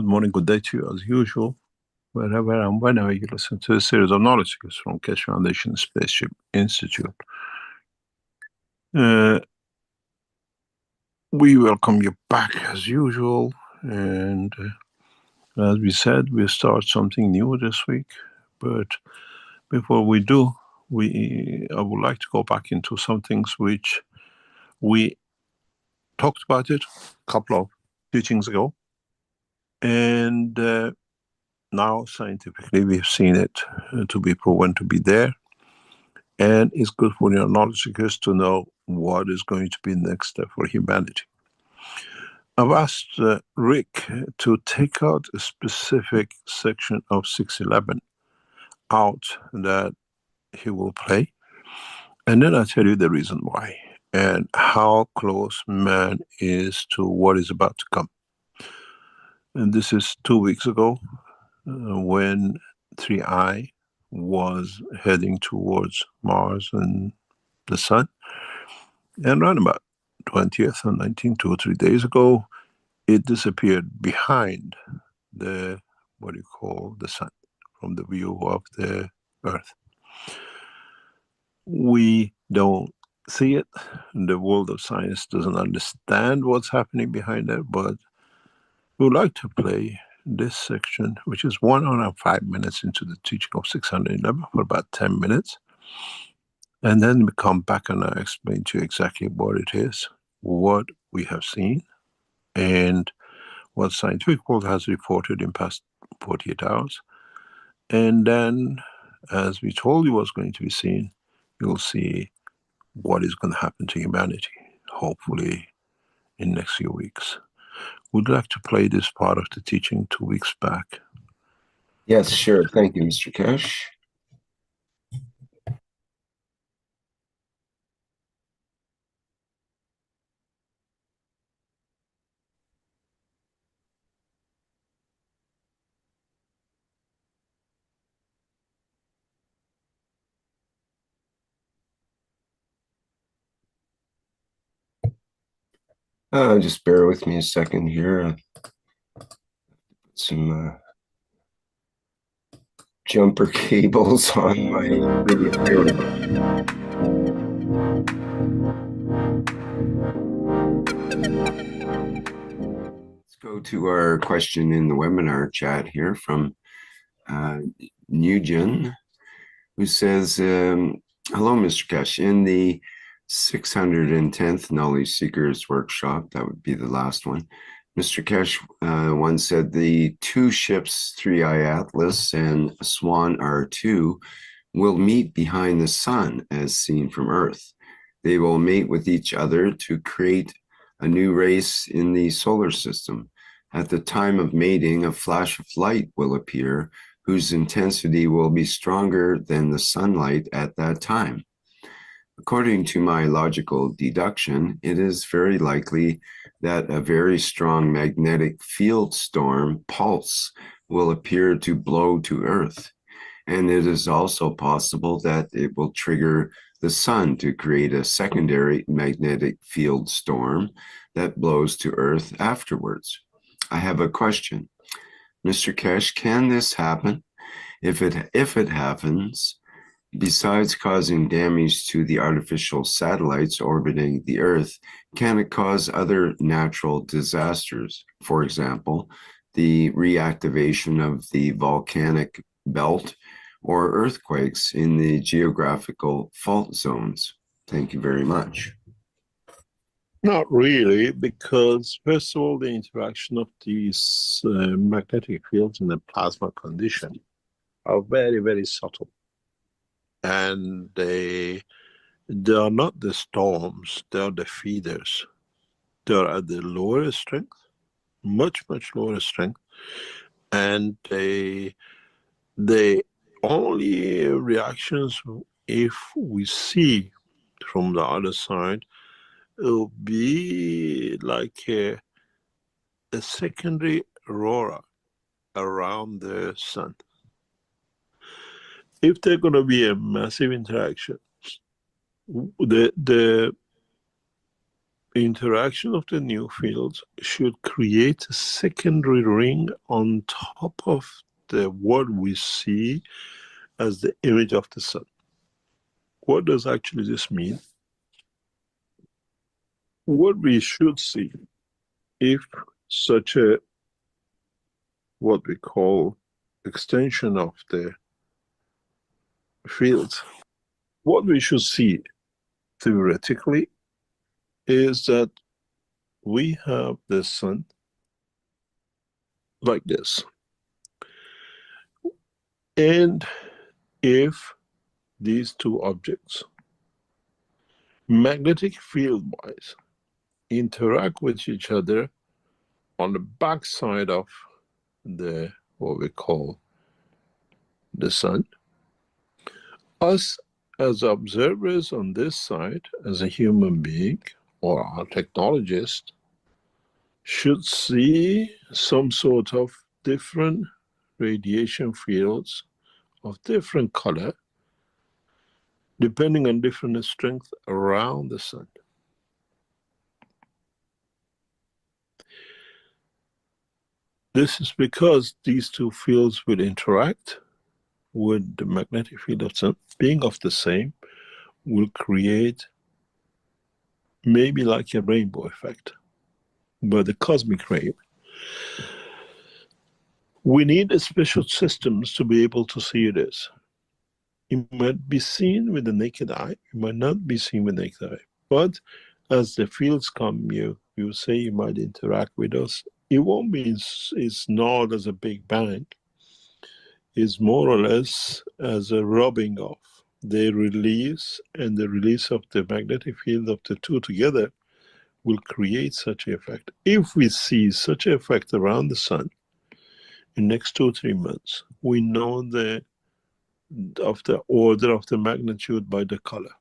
morning, good day to you as usual, wherever and whenever you listen to a series of knowledge seekers from Keshe Foundation Spaceship Institute. We welcome you back as usual, and as we said, we'll start something new this week. But before we do, I would like to go back into some things which we talked about it a couple of teachings ago, and now scientifically we've seen it to be proven to be there, and it's good for your knowledge seekers to know what is going to be the next step for humanity. I've asked Rick to take out a specific section of 611 out that he will play, and then I'll tell you the reason why and how close man is to what is about to come. And this is 2 weeks ago when 3I was heading towards Mars and the Sun, and around about 20th and 19th, 2 or 3 days ago, it disappeared behind the, what do you call, the Sun, from the view of the Earth. We don't see it. The world of science doesn't understand what's happening behind it, but we would like to play this section, which is 1 hour and 5 minutes into the teaching of 611 for about 10 minutes. And then we come back and I explain to you exactly what it is, what we have seen, and what scientific world has reported in past 48 hours. And then, as we told you what's going to be seen, you'll see what is going to happen to humanity, hopefully in the next few weeks. Would you like to play this part of the teaching 2 weeks back? Yes, sure. Thank you, Mr. Keshe. Just bear with me a second here. Some jumper cables on my video. Let's go to our question in the webinar chat here from Nugent, who says, hello, Mr. Keshe. In the 610th Knowledge Seekers Workshop, that would be the last one, Mr. Keshe once said the 2 ships, 3I Atlas and Swan R2, will meet behind the Sun as seen from Earth. They will mate with each other to create a new race in the solar system. At the time of mating, a flash of light will appear whose intensity will be stronger than the sunlight at that time. According to my logical deduction, it is very likely that a very strong magnetic field storm pulse will appear to blow to Earth. And it is also possible that it will trigger the Sun to create a secondary magnetic field storm that blows to Earth afterwards. I have a question. Mr. Keshe, can this happen? If it happens, besides causing damage to the artificial satellites orbiting the Earth, can it cause other natural disasters? For example, the reactivation of the volcanic belt or earthquakes in the geographical fault zones? Thank you very much. Not really, because first of all, the interaction of these magnetic fields in the plasma condition are very, very subtle. And they are not the storms, they are the feeders. They are at the lower strength, much, much lower strength. And they only reactions, if we see from the other side, it'll be like a secondary aurora around the Sun. If there's going to be a massive interaction, interaction of the new fields should create a secondary ring on top of the what we see as the image of the sun. What does actually this mean? What we should see if such a what we call extension of the fields, what we should see theoretically is that we have the sun like this. And if these two objects, magnetic field wise, interact with each other on the backside of the what we call the sun, us as observers on this side, as a human being or a technologist, should see some sort of different radiation fields of different color, depending on different strength around the sun. This is because these two fields will interact with the magnetic field of the sun, being of the same, will create maybe like a rainbow effect, but the cosmic ray. We need special systems to be able to see this. It might be seen with the naked eye, it might not be seen with the naked eye. But as the fields come, you say you might interact with us. It won't be, it's not as a big bang. It's more or less as a rubbing off. They release, and the release of the magnetic field of the two together will create such an effect. If we see such an effect around the sun in the next 2 or 3 months, we know of the order of the magnitude by the color.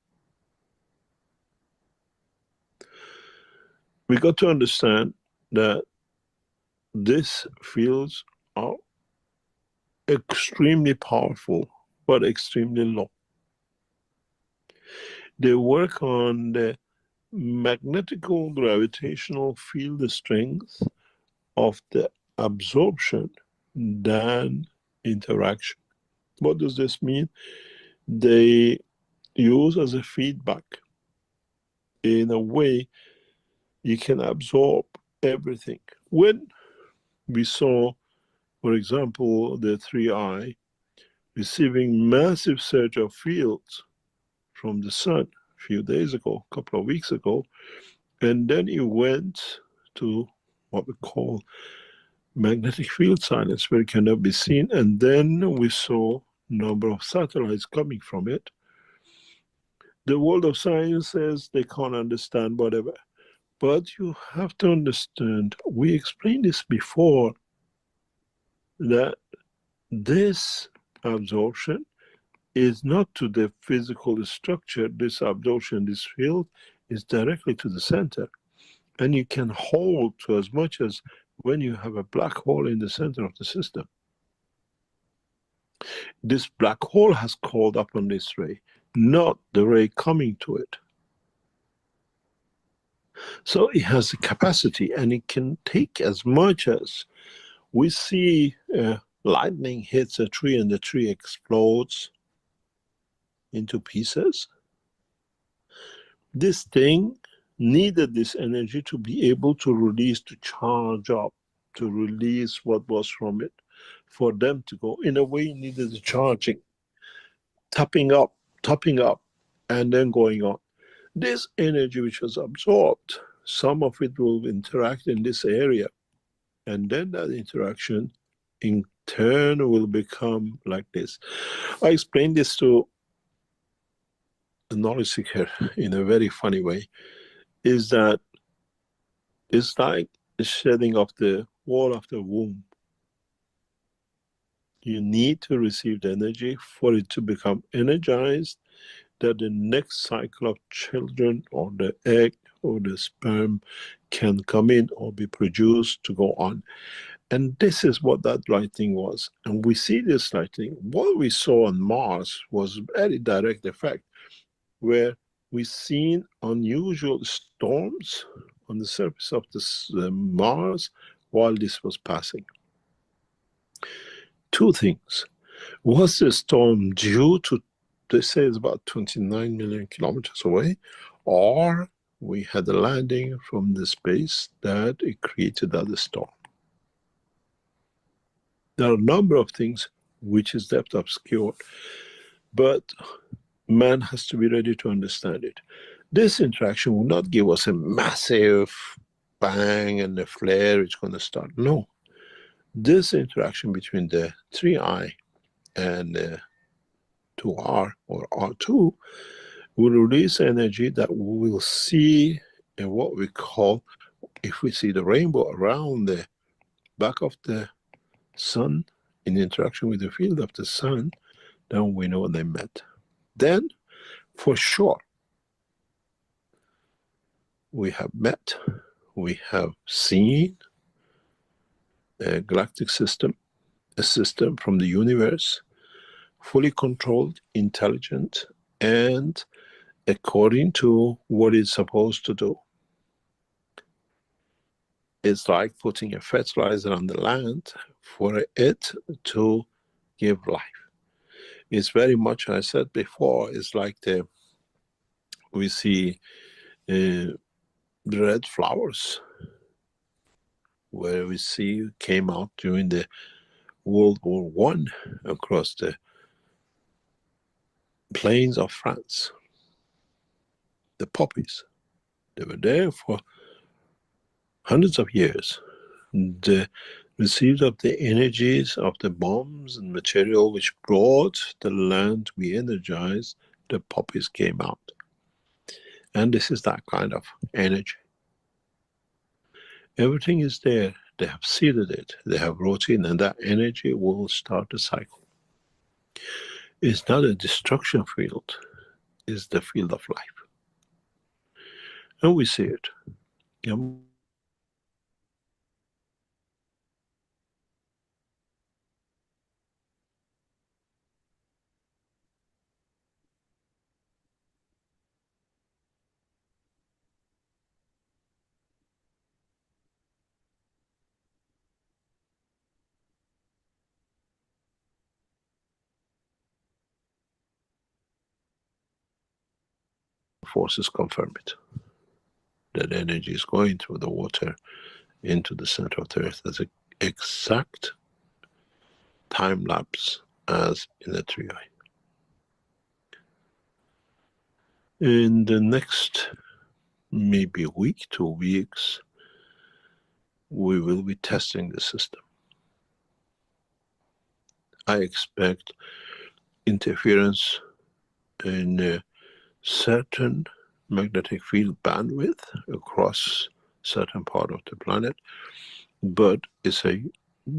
We got to understand that these fields are extremely powerful, but extremely low. They work on the magnetical gravitational field strength of the absorption than interaction. What does this mean? They use as a feedback. In a way, you can absorb everything. When we saw, for example, the 3i receiving massive surge of fields from the sun a few days ago, a couple of weeks ago, and then it went to what we call magnetic field silence, where it cannot be seen, and then we saw number of satellites coming from it. The world of science says they can't understand whatever. But you have to understand, we explained this before, that this absorption is not to the physical structure. This absorption, this field, is directly to the center. And you can hold to as much as when you have a black hole in the center of the system. This black hole has called upon this ray, not the ray coming to it. So it has the capacity, and it can take as much as we see lightning hits a tree and the tree explodes into pieces. This thing needed this energy to be able to release, to charge up, to release what was from it, for them to go. In a way, it needed the charging, topping up, and then going on. This energy which was absorbed, some of it will interact in this area, and then that interaction in turn will become like this. I explained this to a knowledge seeker in a very funny way, is that it's like the shedding of the wall of the womb. You need to receive the energy for it to become energized, that the next cycle of children or the egg or the sperm can come in or be produced to go on. And this is what that lightning was. And we see this lightning. What we saw on Mars was a very direct effect, where we've seen unusual storms on the surface of this Mars while this was passing. Two things. Was the storm due to, they say it's about 29 million kilometers away, or we had a landing from the space that it created that storm? There are a number of things which is depth obscured, but man has to be ready to understand it. This interaction will not give us a massive bang and a flare is going to start. No. This interaction between the 3i and 2r or R2 will release energy that we will see in what we call, if we see the rainbow around the back of the sun in interaction with the field of the sun, then we know they met. Then, for sure, we have met, we have seen a galactic system, a system from the universe, fully controlled, intelligent, and according to what it's supposed to do. It's like putting a fertilizer on the land for it to give life. It's very much, I said before, it's like we see the red flowers, where we see came out during the World War I across the plains of France. The poppies, they were there for hundreds of years. The received of the energies of the bombs and material which brought the land to be energized, the poppies came out. And this is that kind of energy. Everything is there. They have seeded it. They have brought in, and that energy will start a cycle. It's not a destruction field. It's the field of life. And we see it. Forces confirm it. That energy is going through the water into the center of the earth. That's an exact time lapse as in the 3i. In the next maybe a week, 2 weeks, we will be testing the system. I expect interference in a certain magnetic field bandwidth across certain part of the planet, but it's a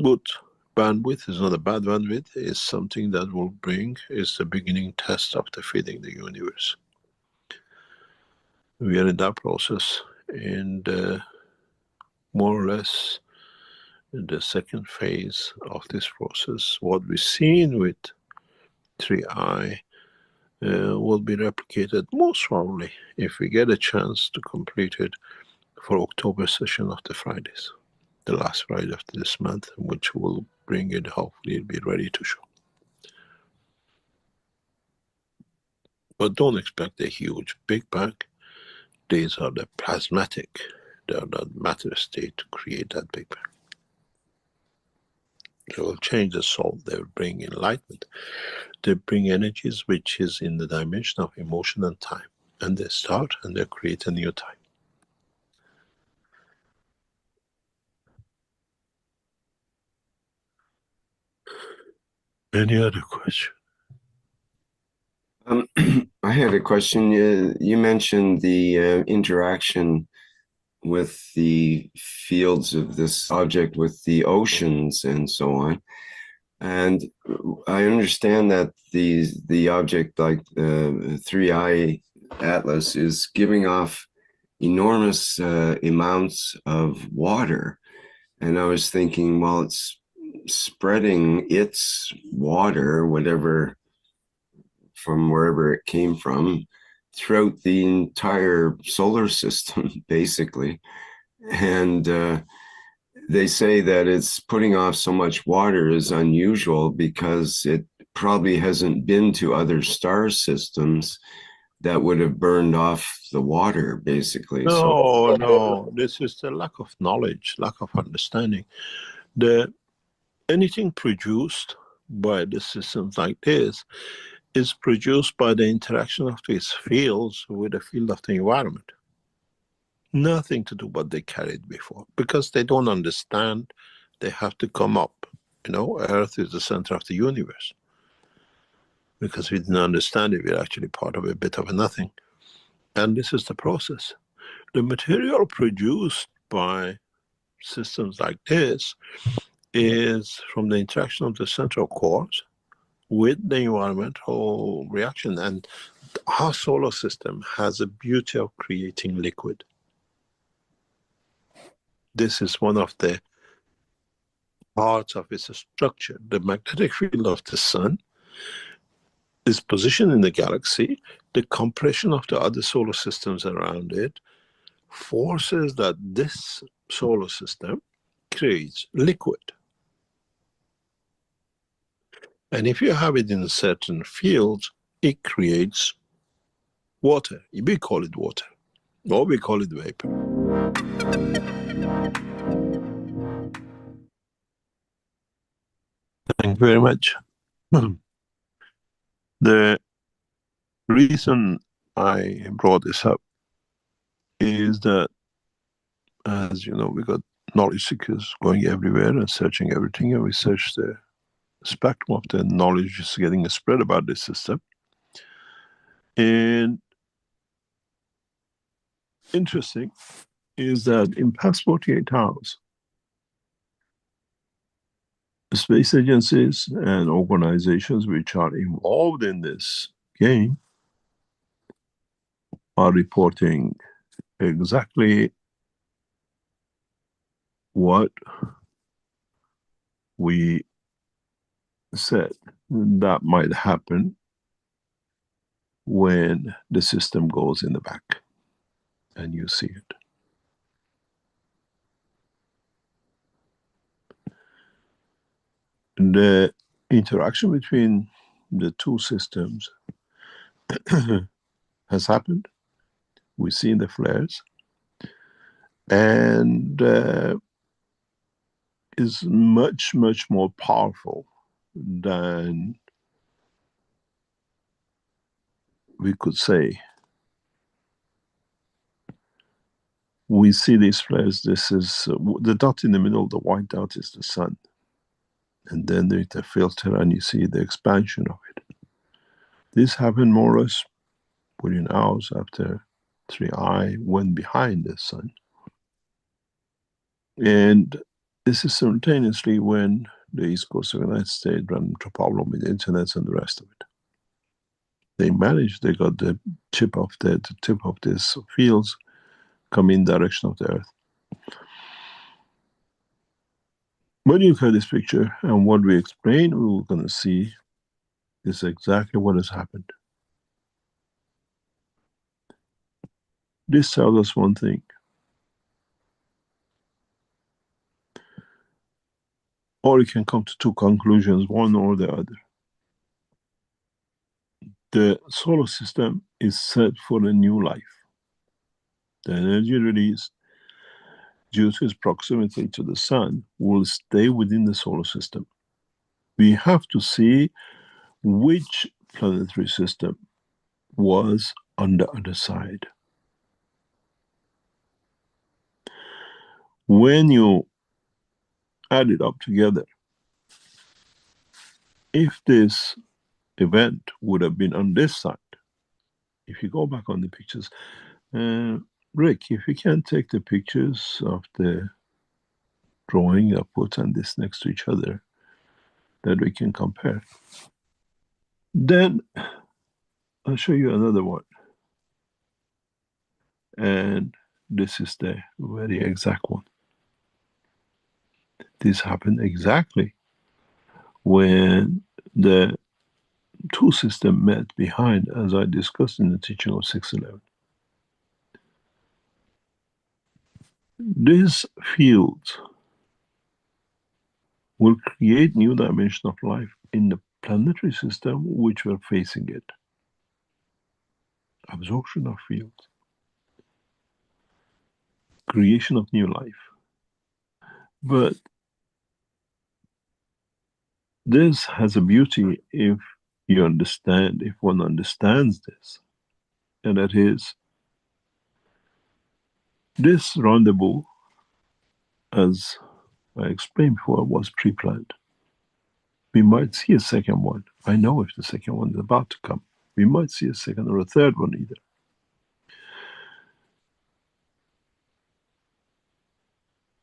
good bandwidth. It's not a bad bandwidth. It's something that will bring, it's the beginning test of the feeding the universe. We are in that process, and more or less in the second phase of this process. What we've seen with 3i will be replicated most probably if we get a chance to complete it for October session of the Fridays, the last Friday of this month, which will bring it, hopefully it'll be ready to show. But don't expect a huge Big Bang. These are the plasmatic, they are not matter state to create that Big Bang. They will change the soul, they will bring enlightenment, they bring energies which is in the dimension of emotion and time, and they start and they create a new time. Any other question? I had a question. You mentioned the interaction with the fields of this object with the oceans and so on. And I understand that the object like 3i Atlas is giving off enormous amounts of water. And I was thinking, well, it's spreading its water, whatever, from wherever it came from, throughout the entire solar system, basically. And they say that it's putting off so much water is unusual because it probably hasn't been to other star systems that would have burned off the water, basically. No, no, this is the lack of knowledge, lack of understanding. Anything produced by the systems like this is produced by the interaction of these fields with the field of the environment. Nothing to do what they carried before, because they don't understand. They have to come up. Earth is the center of the universe. Because we didn't understand it, we're actually part of a bit of a nothing. And this is the process. The material produced by systems like this is from the interaction of the central cores with the environmental reaction. And our solar system has a beauty of creating liquid. This is one of the parts of its structure. The magnetic field of the sun is positioned in the galaxy. The compression of the other solar systems around it forces that this solar system creates liquid. And if you have it in certain fields, it creates water. We call it water, or we call it vapor. Thank you very much. The reason I brought this up is that, as you know, we got knowledge seekers going everywhere and searching everything, and we search the spectrum of the knowledge is getting spread about this system. And interesting is that in past 48 hours, space agencies and organizations which are involved in this game are reporting exactly what we said that might happen when the system goes in the back and you see it. The interaction between the two systems has happened. We've seen the flares, and is much, much more powerful than we could say. We see these flares. This is the dot in the middle, the white dot is the sun. And then there's the filter, and you see the expansion of it. This happened more or less within hours after 3I went behind the sun. And this is simultaneously when the East Coast of the United States ran into a problem with the internet and the rest of it. They got the tip of these fields come in direction of the Earth. When you look at this picture and what we explain, we're going to see is exactly what has happened. This tells us one thing. Or you can come to two conclusions, one or the other. The solar system is set for a new life. The energy released due to its proximity to the sun will stay within the solar system. We have to see which planetary system was on the other side. When you add it up together, if this event would have been on this side, if you go back on the pictures, Rick, if you can take the pictures of the drawing I put on this next to each other, that we can compare. Then I'll show you another one. And this is the very exact one. This happened exactly when the two systems met behind, as I discussed in the teaching of 611. This field will create new dimension of life in the planetary system which we're facing it. Absorption of fields, creation of new life. But this has a beauty if you understand, if one understands this, and that is this rendezvous, as I explained before, was pre-planned. We might see a second one. I know if the second one is about to come. We might see a second or a third one either.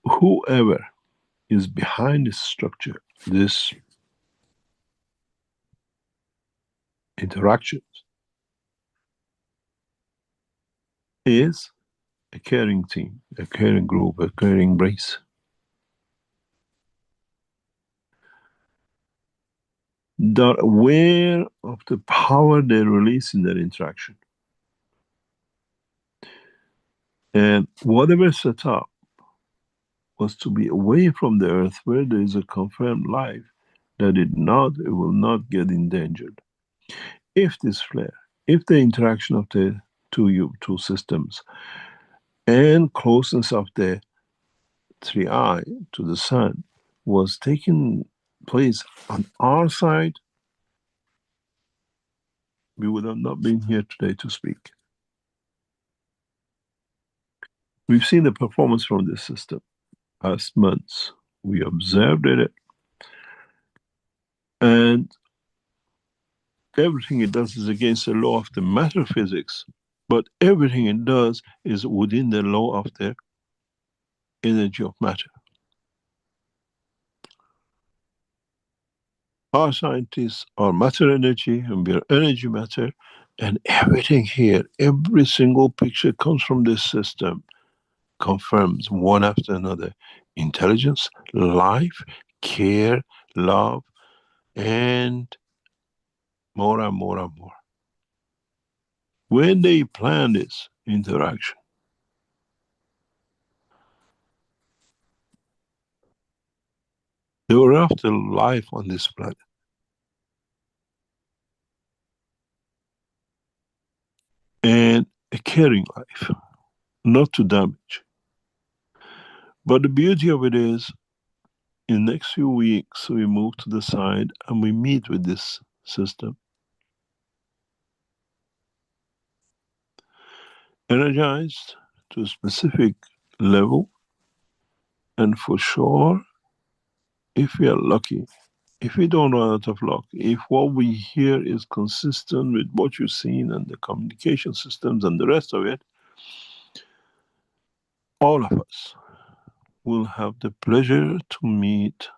Whoever is behind this structure, this interactions, is a caring team, a caring group, a caring race. They're aware of the power they release in their interaction. And whatever set up was to be away from the earth where there is a confirmed life, that it will not get endangered. If this flare, if the interaction of the two systems and closeness of the 3i to the sun was taking place on our side, we would have not been here today to speak. We've seen the performance from this system past months. We observed it, and everything it does is against the law of the matter physics, but everything it does is within the law of the energy of matter. Our scientists are matter energy, and we are energy matter, and everything here, every single picture comes from this system, confirms one after another intelligence, life, care, love, and more and more and more. When they plan this interaction, they were after life on this planet. And a caring life, not to damage. But the beauty of it is, in the next few weeks, we move to the side and we meet with this system. Energized to a specific level, and for sure, if we are lucky, if we don't run out of luck, if what we hear is consistent with what you've seen and the communication systems and the rest of it, all of us will have the pleasure to meet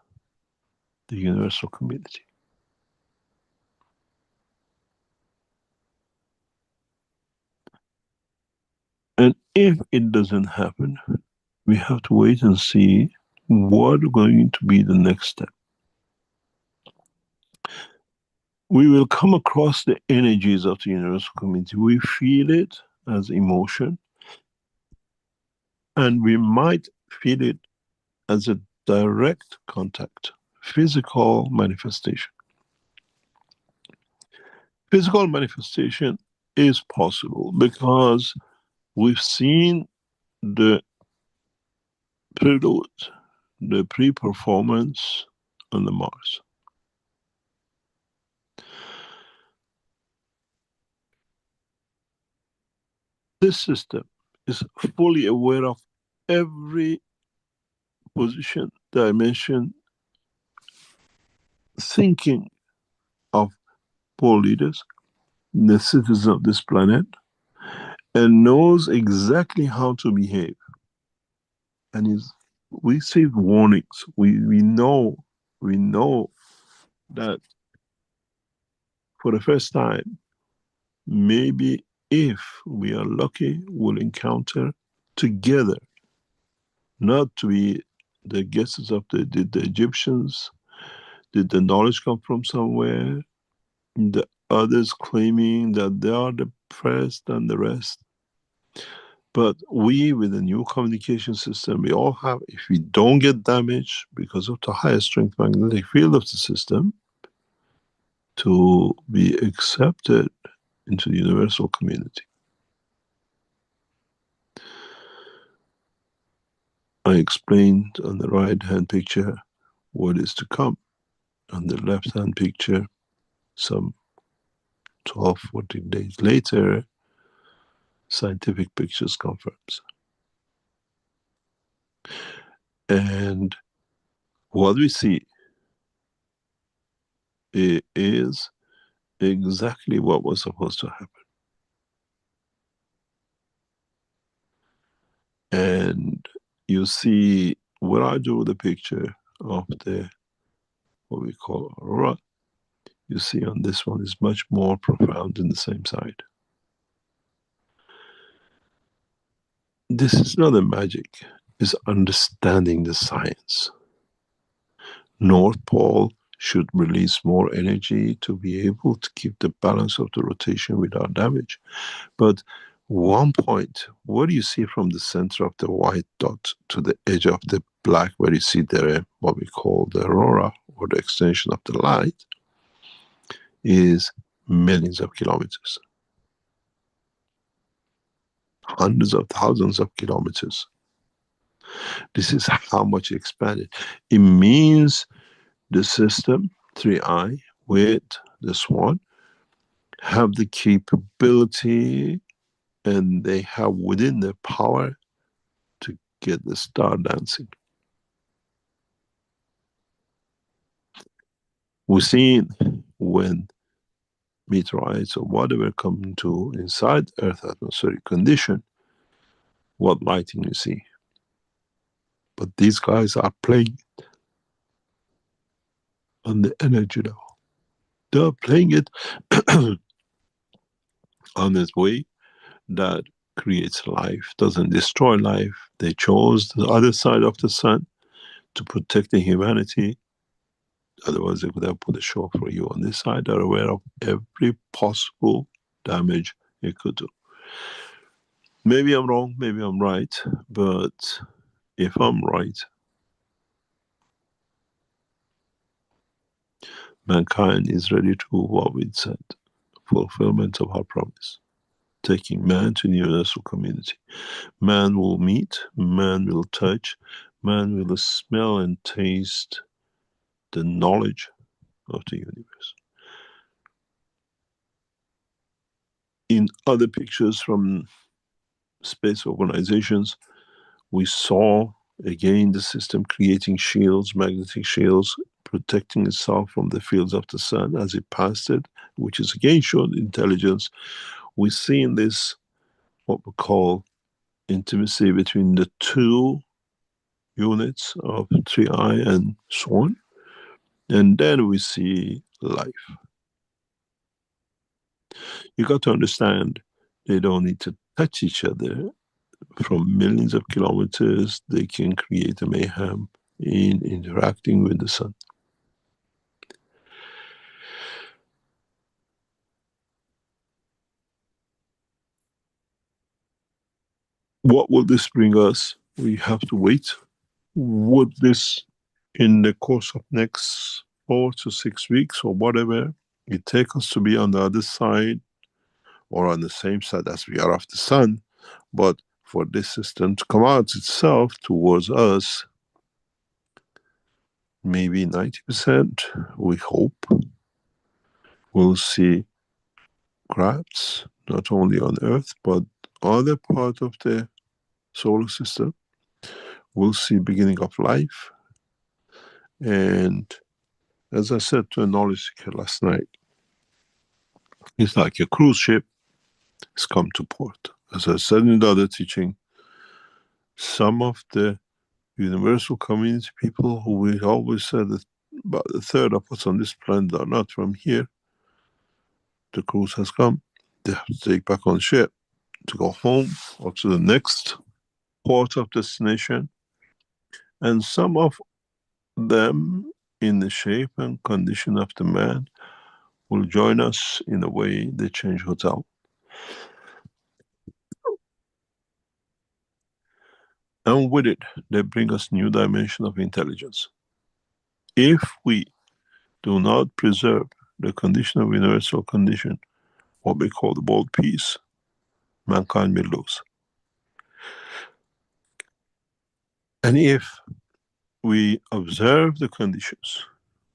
the universal community. And if it doesn't happen, we have to wait and see what going to be the next step. We will come across the energies of the universal community. We feel it as emotion, and we might feel it as a direct contact, physical manifestation. Physical manifestation is possible because we've seen the prelude, the pre-performance on the Mars. This system is fully aware of every position, dimension, thinking of world leaders, the citizens of this planet, and knows exactly how to behave. And we receive warnings. We know that for the first time, maybe if we are lucky, we'll encounter together, not to be the guesses of the Egyptians. Did the knowledge come from somewhere? The others claiming that they are the best and the rest. But we, with the new communication system, we all have, if we don't get damaged because of the higher strength magnetic field of the system, to be accepted into the universal community. I explained on the right hand picture what is to come. On the left hand picture, some 12, 14 days later, scientific pictures confirms. And what we see is exactly what was supposed to happen. And you see what I do with the picture of the what we call aurora. You see on this one is much more profound in the same side. This is not a magic, it's understanding the science. North Pole should release more energy to be able to keep the balance of the rotation without damage. But one point, what do you see from the center of the white dot to the edge of the black, where you see the what we call the aurora or the extension of the light, is millions of kilometers, hundreds of thousands of kilometers. This is how much expanded. It means the system 3i with the swan have the capability, and they have within their power to get the star dancing. We've seen when meteorites or whatever come into inside Earth atmospheric condition, what lighting you see. But these guys are playing on the energy level. They're playing it on this way that creates life, doesn't destroy life. They chose the other side of the sun to protect the humanity. Otherwise, they could have put a show for you on this side. They're aware of every possible damage it could do. Maybe I'm wrong, maybe I'm right, but if I'm right, mankind is ready to do what we said, fulfillment of our promise, taking man to the universal community. Man will meet, man will touch, man will smell and taste the knowledge of the universe. In other pictures from space organizations, we saw again the system creating shields, magnetic shields, protecting itself from the fields of the sun as it passed it, which is again showed intelligence. We see in this what we call intimacy between the two units of 3i and swan, and then we see life. You got to understand, they don't need to touch each other. From millions of kilometers, they can create a mayhem in interacting with the sun. What will this bring us? We have to wait. Would this, in the course of next 4 to 6 weeks or whatever, it take us to be on the other side or on the same side as we are of the sun, but for this system to come out itself towards us, maybe 90%, we hope, we'll see crafts, not only on Earth, but other part of the solar system. We'll see beginning of life. And as I said to a knowledge seeker last night, it's like a cruise ship has come to port. As I said in the other teaching, some of the universal community people who we always said that about a third of us on this planet are not from here, the cruise has come. They have to take back on ship to go home or to the next port of destination. And some of them, in the shape and condition of the man, will join us in a way they change hotel. And with it, they bring us new dimension of intelligence. If we do not preserve the condition of universal condition, what we call the world peace, mankind will lose. And if we observe the conditions,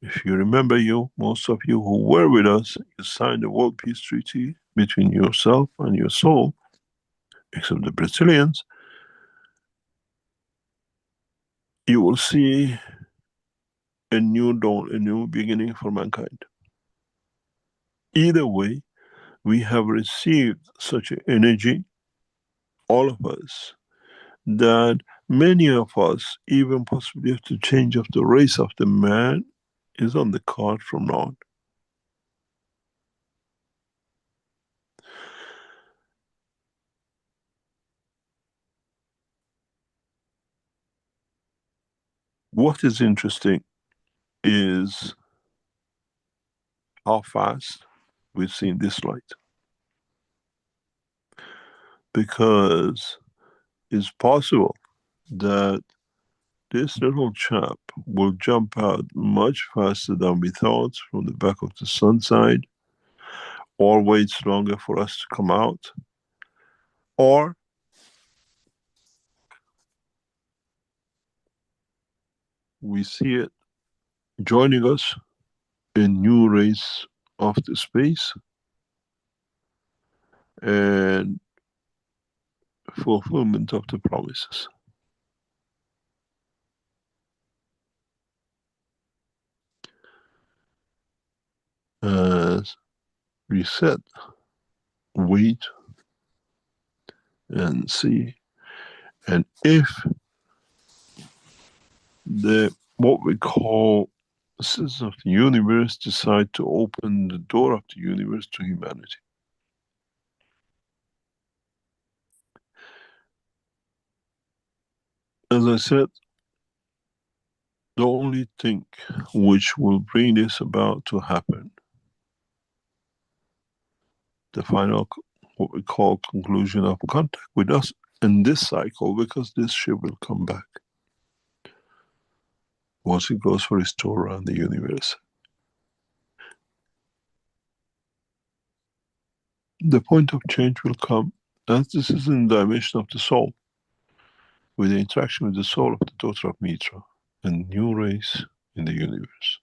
if you remember, most of you who were with us, you signed the World Peace Treaty between yourself and your soul, except the Brazilians, you will see a new dawn, a new beginning for mankind. Either way, we have received such an energy, all of us, that many of us, even possibly have to change of the race of the man, is on the card from now on. What is interesting is how fast we've seen this light. Because it's possible that this little chap will jump out much faster than we thought from the back of the sun side, or waits longer for us to come out, or we see it joining us in new race of the space and fulfillment of the promises. As we said, wait and see. And if the what we call citizens of the universe decide to open the door of the universe to humanity, as I said, the only thing which will bring this about to happen, the final, what we call conclusion of contact with us in this cycle, because this ship will come back once it goes for its tour around the universe. The point of change will come as this is in the dimension of the soul, with the interaction with the soul of the daughter of Mitra, a new race in the universe.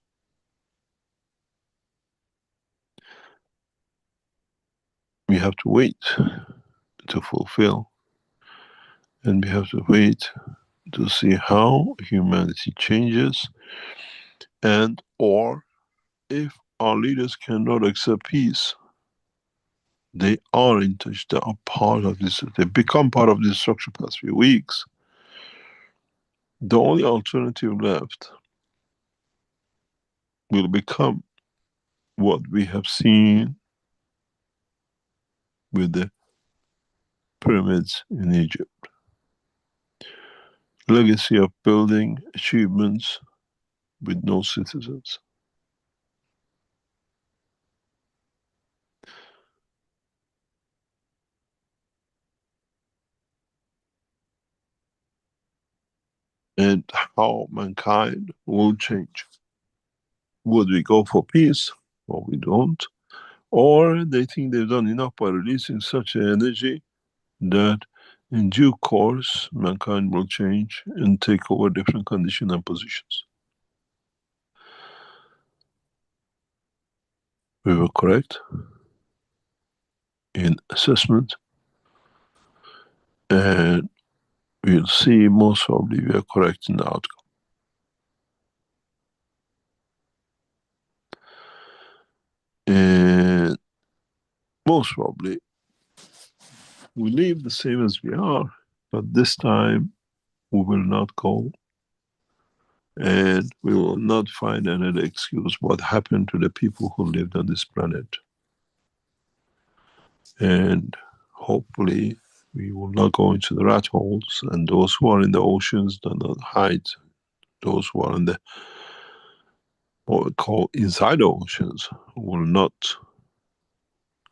We have to wait to fulfill, and we have to wait to see how humanity changes, and or if our leaders cannot accept peace, they are in touch, they are part of this, they become part of this structure past few weeks. The only alternative left will become what we have seen with the pyramids in Egypt. Legacy of building achievements with no citizens. And how mankind will change. Would we go for peace, or we don't? Or they think they've done enough by releasing such an energy that in due course mankind will change and take over different conditions and positions. We were correct in assessment, and we'll see most probably we are correct in the outcome. And most probably we leave the same as we are, but this time we will not go, and we will not find another excuse what happened to the people who lived on this planet. And hopefully we will not go into the rat holes, and those who are in the oceans do not hide. Those who are in the what we call inside the oceans will not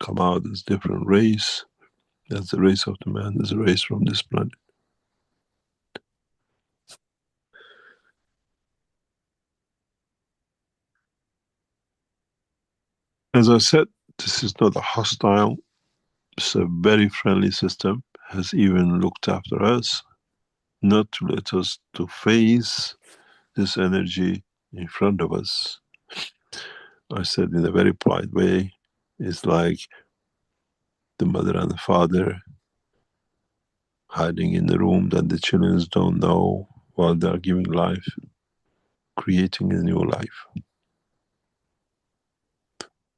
come out as different race. That's the race of the man, there's a race from this planet. As I said, this is not a hostile, it's a very friendly system, has even looked after us, not to let us to face this energy in front of us. I said in a very polite way, it's like the mother and the father hiding in the room that the children don't know while they're giving life, creating a new life.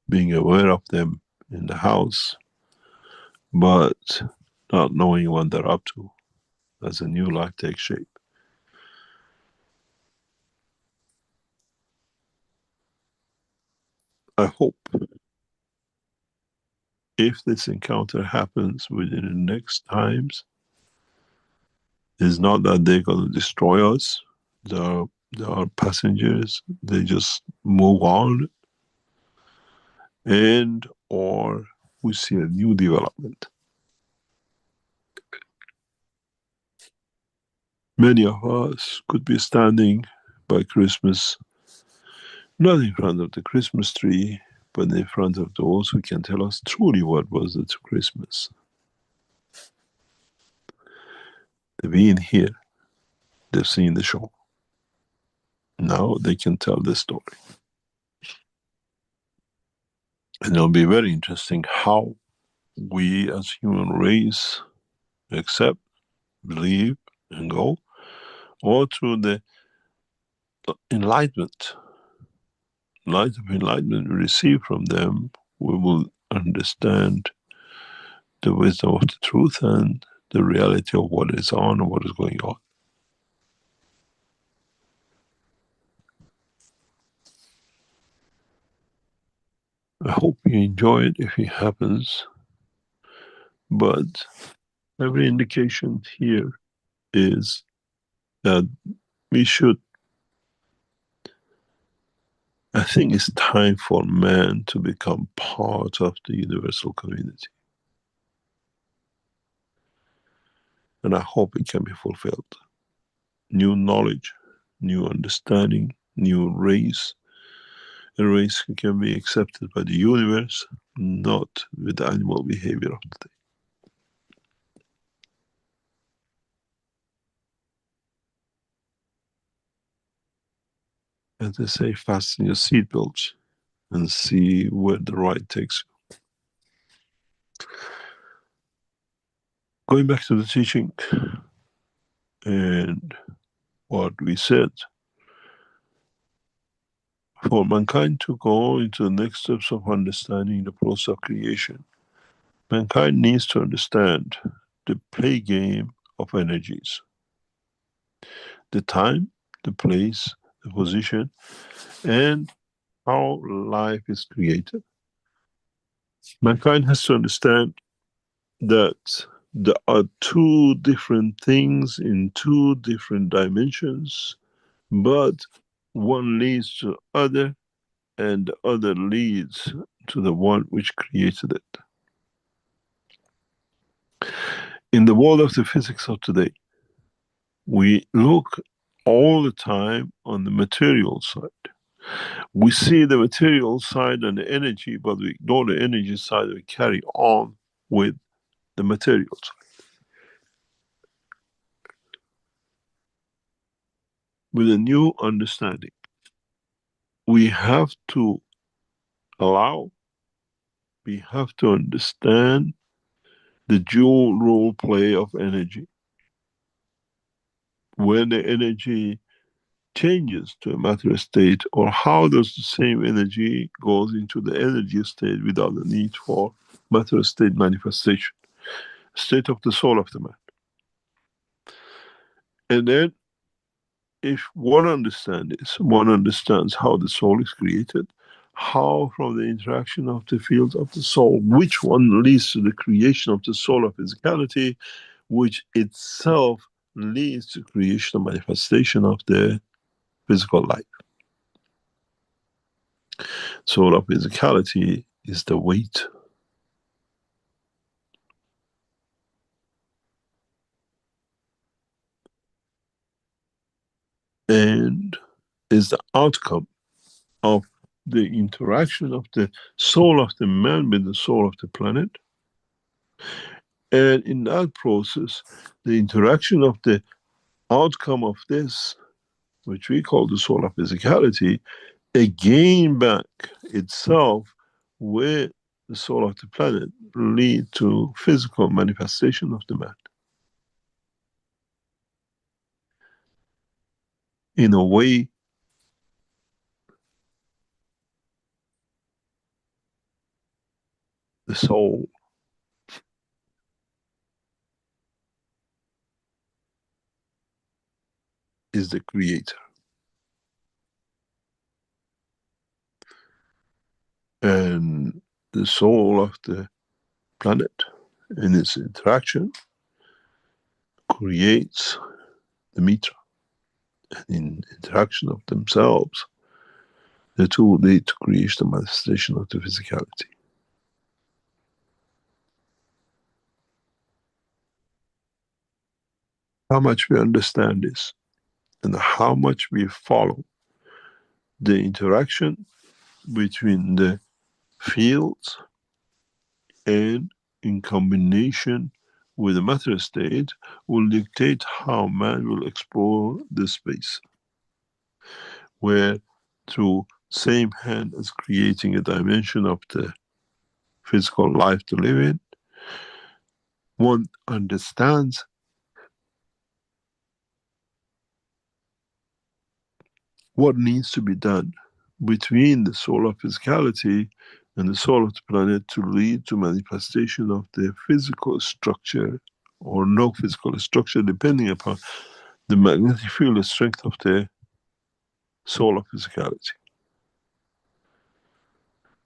Being aware of them in the house, but not knowing what they're up to as a new life takes shape. I hope if this encounter happens within the next times, it's not that they're going to destroy us. They are passengers. They just move on, and or we see a new development. Many of us could be standing by Christmas, not in front of the Christmas tree, but in front of those who can tell us truly what was it Christmas. They've been here, they've seen the show. Now they can tell the story. And it'll be very interesting how we as human race accept, believe, and go, or through the enlightenment, light of enlightenment we receive from them, we will understand the wisdom of the truth and the reality of what is on and what is going on. I hope you enjoy it if it happens, but every indication here is that we should, I think it's time for man to become part of the universal community. And I hope it can be fulfilled. New knowledge, new understanding, new race, a race can be accepted by the universe, not with the animal behavior of today. As they say, fasten your seatbelts and see where the ride takes you. Going back to the teaching and what we said, for mankind to go into the next steps of understanding the process of creation, mankind needs to understand the play game of energies, the time, the place, the position, and how life is created. Mankind has to understand that there are two different things in two different dimensions, but one leads to the other, and the other leads to the one which created it. In the world of the physics of today, we look all the time on the material side. We see the material side and the energy, but we ignore the energy side. We carry on with the material side. With a new understanding, we have to allow, we have to understand the dual role play of energy. When the energy changes to a matter state, or how does the same energy goes into the energy state without the need for matter state manifestation, state of the soul of the man. And then if one understands this, one understands how the soul is created, how from the interaction of the fields of the soul, which one leads to the creation of the soul of physicality, which itself leads to creation and manifestation of the physical life. Solar physicality is the weight. And is the outcome of the interaction of the soul of the man with the soul of the planet. And in that process, the interaction of the outcome of this, which we call the soul of physicality, again back itself with the soul of the planet lead to physical manifestation of the man. In a way, the soul is the creator. And the soul of the planet in its interaction creates the meter. And in interaction of themselves, the two lead to create the manifestation of the physicality. How much we understand this and how much we follow the interaction between the fields and in combination with the matter state will dictate how man will explore the space, where through same hand as creating a dimension of the physical life to live in, one understands what needs to be done between the soul of physicality and the soul of the planet to lead to manifestation of the physical structure or no physical structure, depending upon the magnetic field strength of the soul of physicality.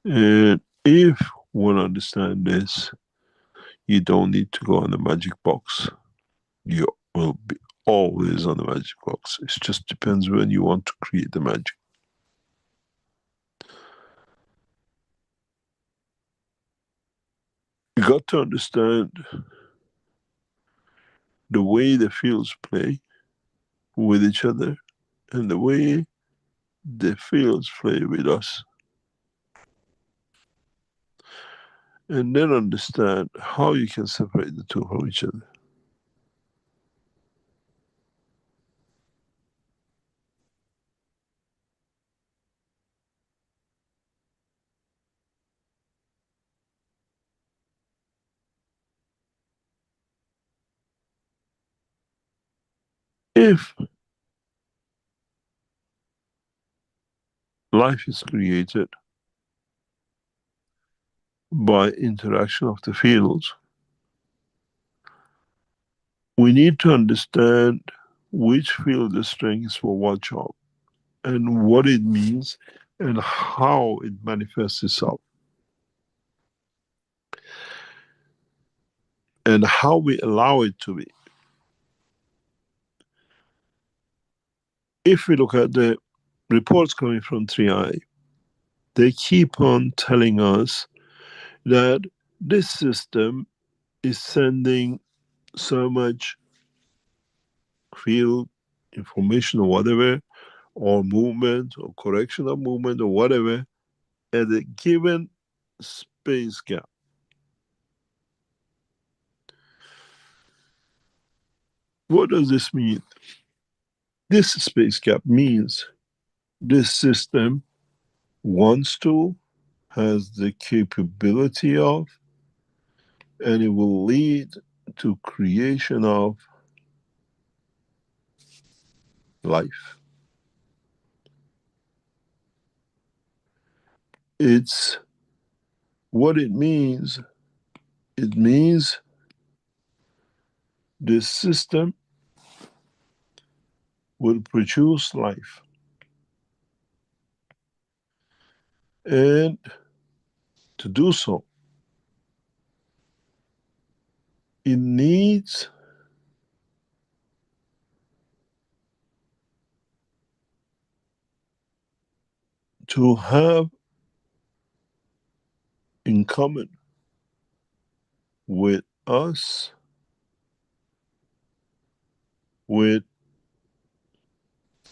And if one understands this, you don't need to go on the magic box. You will be always on the magic box. It just depends when you want to create the magic. You got to understand the way the fields play with each other and the way the fields play with us. And then understand how you can separate the two from each other. If life is created by interaction of the fields, we need to understand which field the strength is for what job and what it means and how it manifests itself and how we allow it to be. If we look at the reports coming from 3i, they keep on telling us that this system is sending so much field information or whatever, or movement or correction of movement or whatever, at a given space gap. What does this mean? This space gap means this system wants to, has the capability of, and it will lead to creation of life. It's what it means. It means this system will produce life. And to do so, it needs to have in common with us, with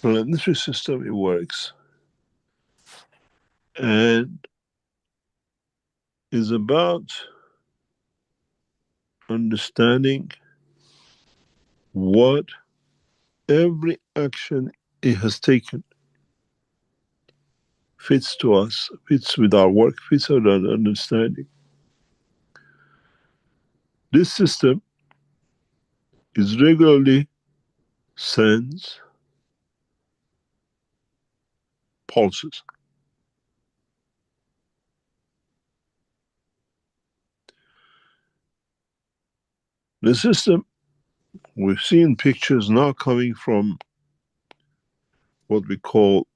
planetary system, it works, and is about understanding what every action it has taken fits to us, fits with our work, fits with our understanding. This system is regularly sends pulses. The system, we've seen pictures now coming from what we call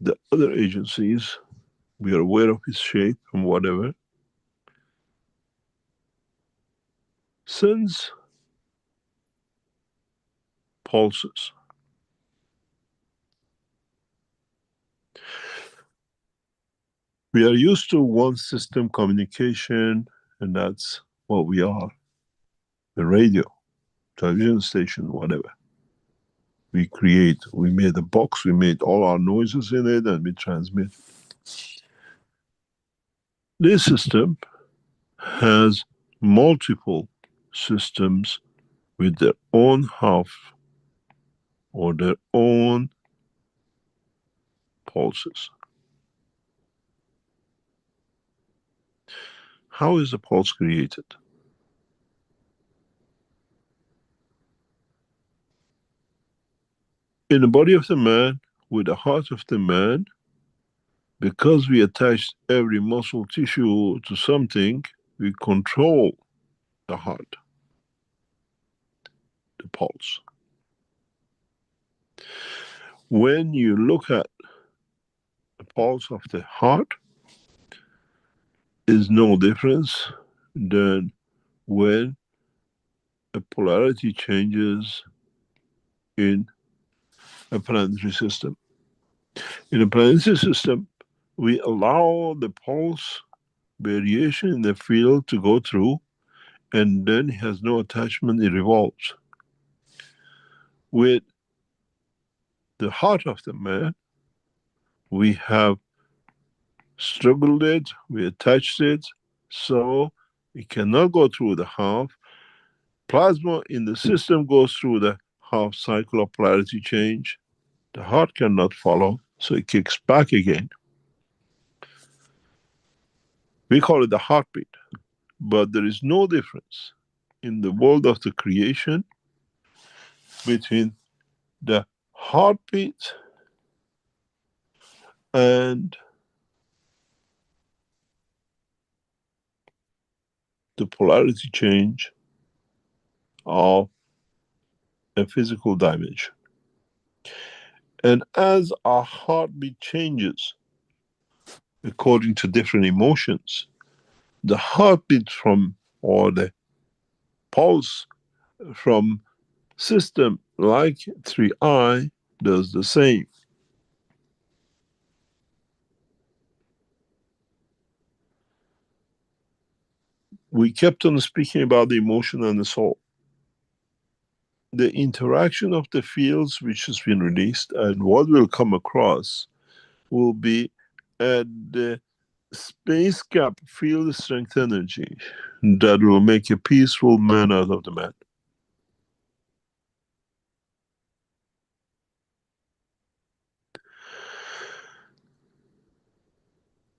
the other agencies. We are aware of its shape and whatever. Sends pulses. We are used to one system communication, and that's what we are, the radio, television station, whatever. We made a box, we made all our noises in it, and we transmit. This system has multiple systems with their own half or their own pulses. How is a pulse created? In the body of the man, with the heart of the man, because we attach every muscle tissue to something, we control the heart, the pulse. When you look at the pulse of the heart, is no difference than when a polarity changes in a planetary system. In a planetary system, we allow the pulse variation in the field to go through, and then it has no attachment, it revolves. With the heart of the man, we have struggled it, we attached it, so it cannot go through the half. Plasma in the system goes through the half cycle of polarity change. The heart cannot follow, so it kicks back again. We call it the heartbeat, but there is no difference in the world of the creation between the heartbeat and the polarity change of a physical dimension. And as our heartbeat changes according to different emotions, the heartbeat from, or the pulse from system like 3i does the same. We kept on speaking about the emotion and the soul. The interaction of the fields which has been released and what will come across will be at the space gap field strength energy that will make a peaceful man out of the man.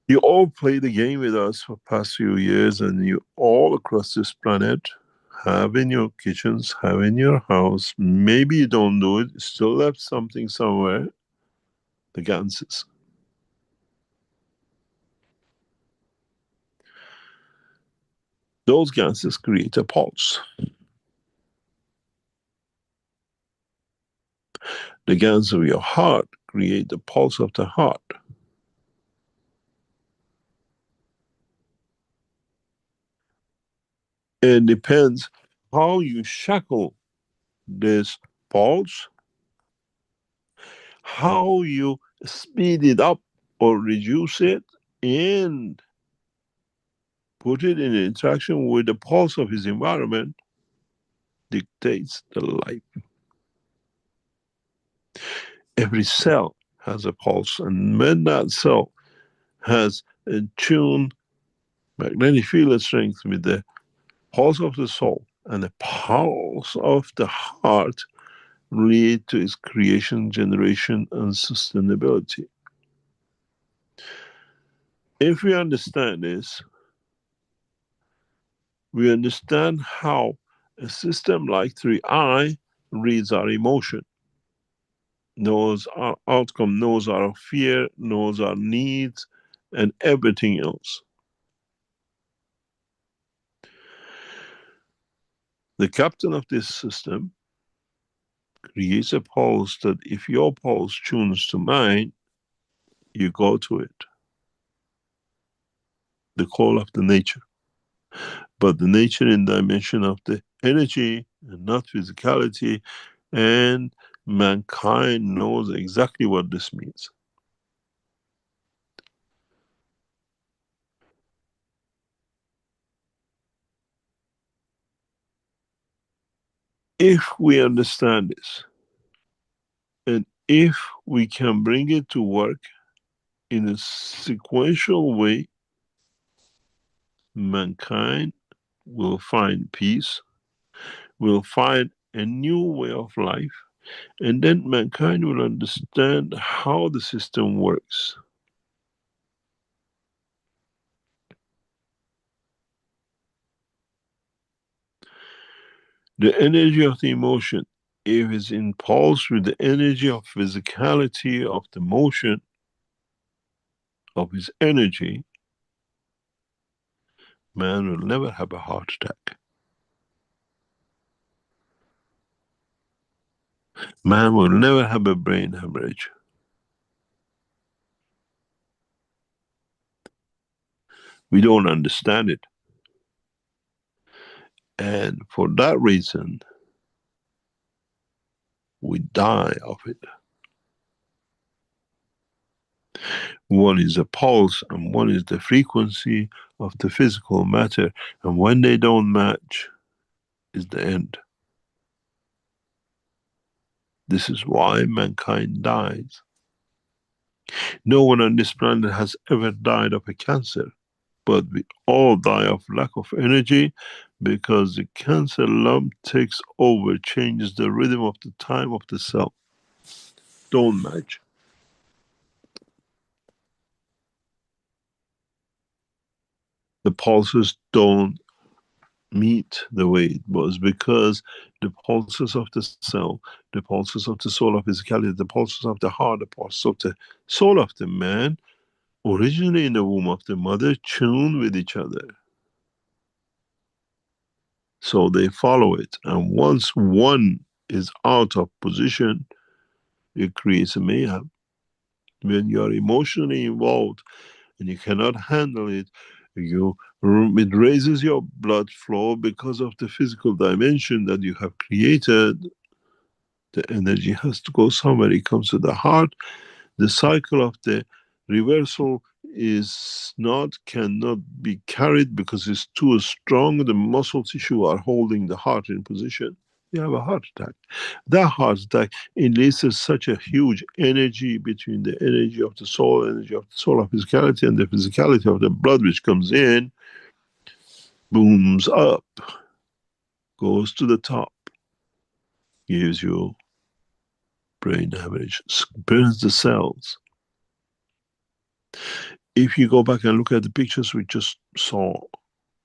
You all play the game with us for past few years, and you all across this planet have in your kitchens, have in your house, maybe you don't do it, still left something somewhere, the ganses. Those ganses create a pulse. The gans of your heart create the pulse of the heart. It depends how you shackle this pulse, how you speed it up or reduce it, and put it in interaction with the pulse of his environment, dictates the life. Every cell has a pulse, and when that cell has a tuned magnetic field strength with the pulse of the soul and the pulse of the heart, lead to its creation, generation, and sustainability. If we understand this, we understand how a system like 3I reads our emotion, knows our outcome, knows our fear, knows our needs, and everything else. The captain of this system creates a pulse that if your pulse tunes to mine, you go to it. The call of the nature. But the nature in dimension of the energy and not physicality, and mankind knows exactly what this means. If we understand this, and if we can bring it to work in a sequential way, mankind will find peace, will find a new way of life, and then mankind will understand how the system works. The energy of the emotion, if it's in pulse with the energy of physicality of the motion of his energy, man will never have a heart attack. Man will never have a brain hemorrhage. We don't understand it. And for that reason, we die of it. One is the pulse, and one is the frequency of the physical matter. And when they don't match, is the end. This is why mankind dies. No one on this planet has ever died of a cancer, but we all die of lack of energy, because the cancer lump takes over, changes the rhythm of the time of the cell. Don't match. The pulses don't meet the way it was, because the pulses of the cell, the pulses of the soul of physicality, the pulses of the heart, the pulses of the soul of the man, originally in the womb of the mother, tune with each other. So they follow it. And once one is out of position, it creates a mayhem. When you are emotionally involved and you cannot handle it, it raises your blood flow because of the physical dimension that you have created. The energy has to go somewhere. It comes to the heart. The cycle of the reversal cannot be carried because it's too strong. The muscle tissue are holding the heart in position. You have a heart attack. That heart attack enlists such a huge energy between the energy of the soul, of physicality, and the physicality of the blood which comes in, booms up, goes to the top, gives you brain hemorrhage, burns the cells. If you go back and look at the pictures we just saw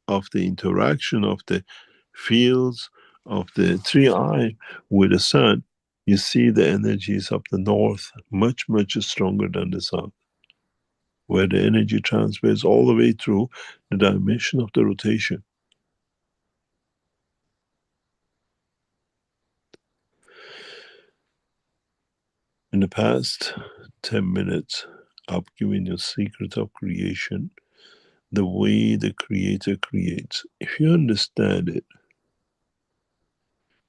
of the interaction of the fields of the 3I with the sun, you see the energies of the north much, much stronger than the south, where the energy transfers all the way through the dimension of the rotation. In the past 10 minutes, I've given you a secret of creation, the way the Creator creates. If you understand it,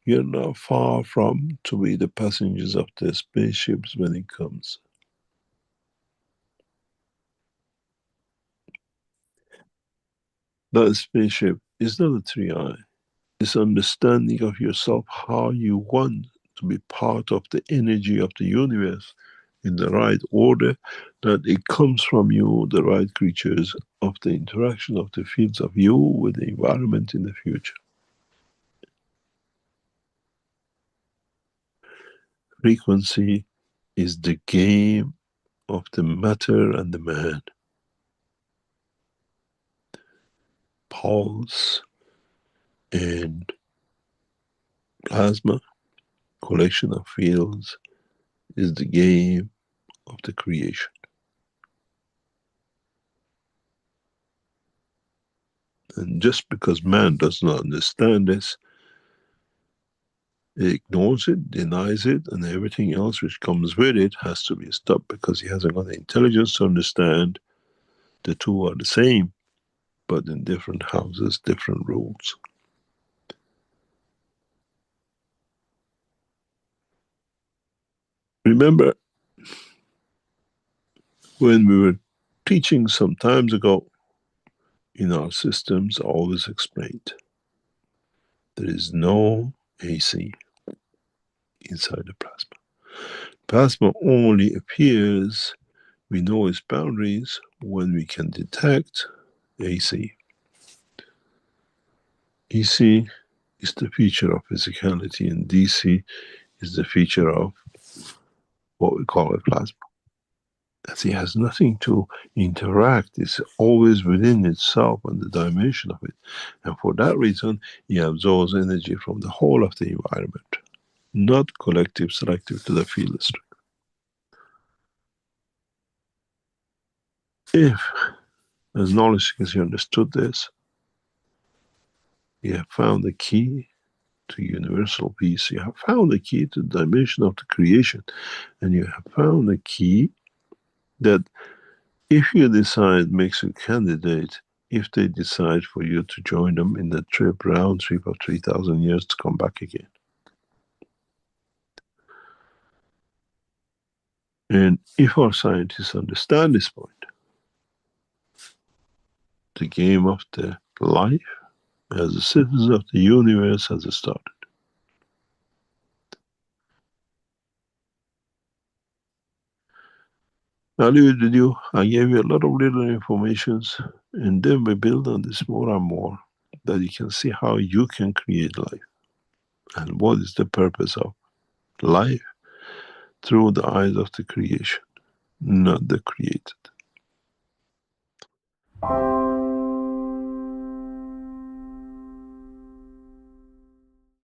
you're not far from to be the passengers of the spaceships when it comes. That spaceship is not a 3i. It's understanding of yourself, how you want to be part of the energy of the universe in the right order, that it comes from you, the right creatures, of the interaction of the fields of you with the environment in the future. Frequency is the game of the matter and the man. Pulse and plasma, collection of fields, is the game of the creation. And just because man does not understand this, he ignores it, denies it, and everything else which comes with it has to be stopped because he hasn't got the intelligence to understand the two are the same, but in different houses, different rules. Remember when we were teaching some times ago, in our systems, always explained there is no AC inside the plasma. Plasma only appears, we know its boundaries, when we can detect AC. EC is the feature of physicality, and DC is the feature of what we call a plasma. As it has nothing to interact, it's always within itself and the dimension of it. And for that reason, it absorbs energy from the whole of the environment, not collective, selective to the field strength. If, as knowledge has understood this, you have found the key to universal peace, you have found the key to the dimension of the creation, and you have found the key that if you decide makes a candidate, if they decide for you to join them in the trip, round trip of 3,000 years to come back again. And if our scientists understand this point, the game of the life as a citizen of the universe has started. I leave it with you. I gave you a lot of little informations, and then we build on this more and more, that you can see how you can create life and what is the purpose of life through the eyes of the creation, not the creator.